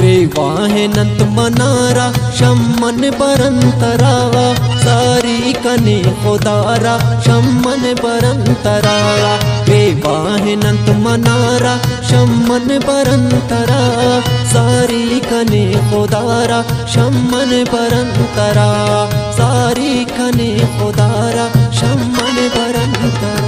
वाहनंत मनारा शम्मन बरंतरावा सारी कने खुदारा शम्मन बरंतरावा वाहनंत मनारा शम्मन बरंतरावा सारी कने खुदारा शम्मन बरंतरा सारी कने खुदारा शम्मन बरंतरा।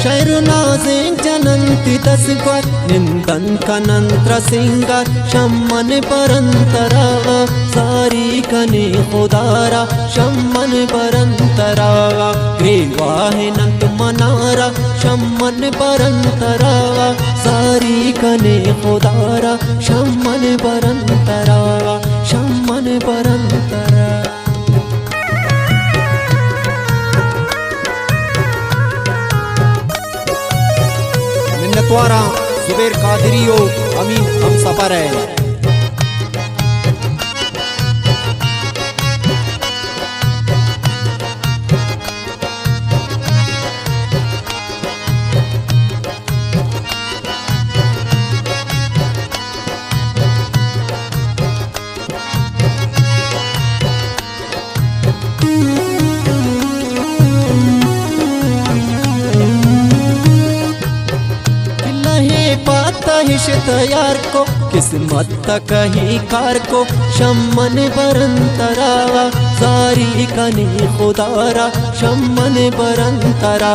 शैरुनाज़ें जनन्ति दसगत निंदन कनंत्र सिंगर शम्मन बरंतरा सारी कने खुदारा शम्मन बरंतरा वाहनंत मनारा शम्मन बरंतरा सारी कने खुदारा शम्मन बरंतरा शम्मन बरंतरा। मिन्नतवारा जुबैर कादरियो अमीन हम सफर है। तैयार को किस्मत तक ही कार को शम्मन बरंतरा सारी कने खुदारा शम्मन बरंतरा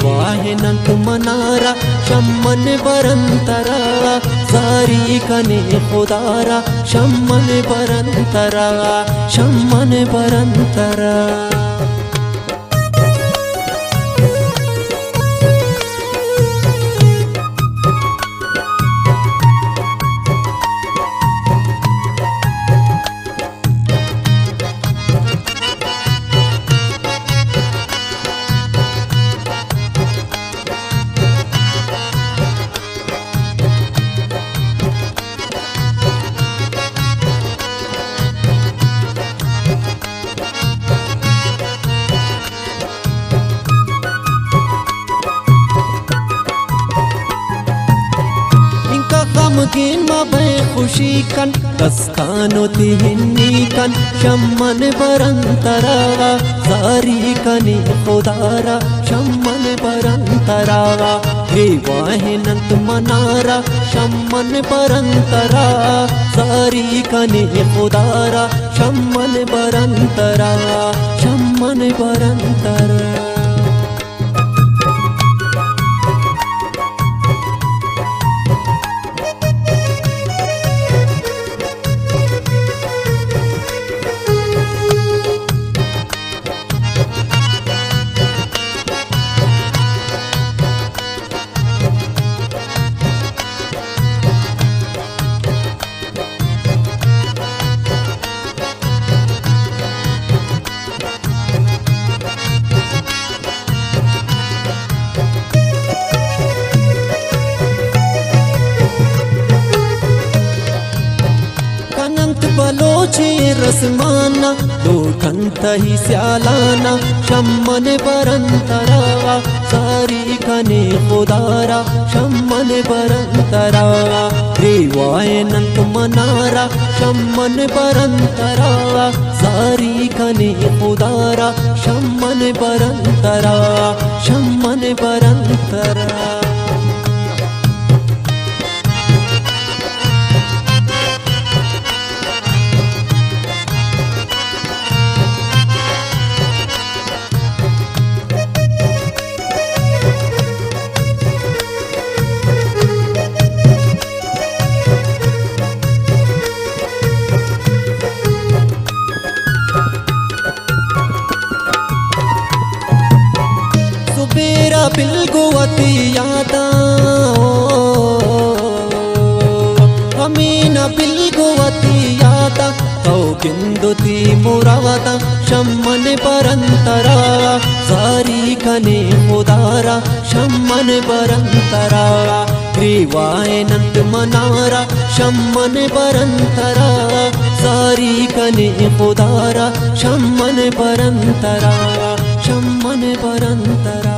वाहनंत मनारा शम्मन बरंतरा सारी कने खुदारा शम्मन बरंतरा शम्मन बरंतरा। गमगीन मबे खुशी कन दस्तानो तिहिन्नी कन शम्मन बरंतरा सारी कने खुदारा शम्मन बरंतरा वाहनंत मनारा शम्मन बरंतरा सारी कने खुदारा शम्मन बरंतरा शम्मन बरंतरा। बलोचे रसमाना लोकंत ही स्यालाना शम्मन बरंतरा सारी कने खुदारा शम्मन बरंतरा वाहनंत मनारा शम्मन बरंतरा सारी कने खुदारा शम्मन बरंतरा शम्मन बरंतरा। पेरा बिलगुवती यादा अमीन बिलगुवती यादा तौ गिंदुती मुरावता शम्मन परंतरा जारी कने मुदारा शम्मन परंतरा ग्रीवाय नंद मनारा शम्मन परंतरा जारी कने मुदारा शम्मन परंतरा शम्मन परंतरा।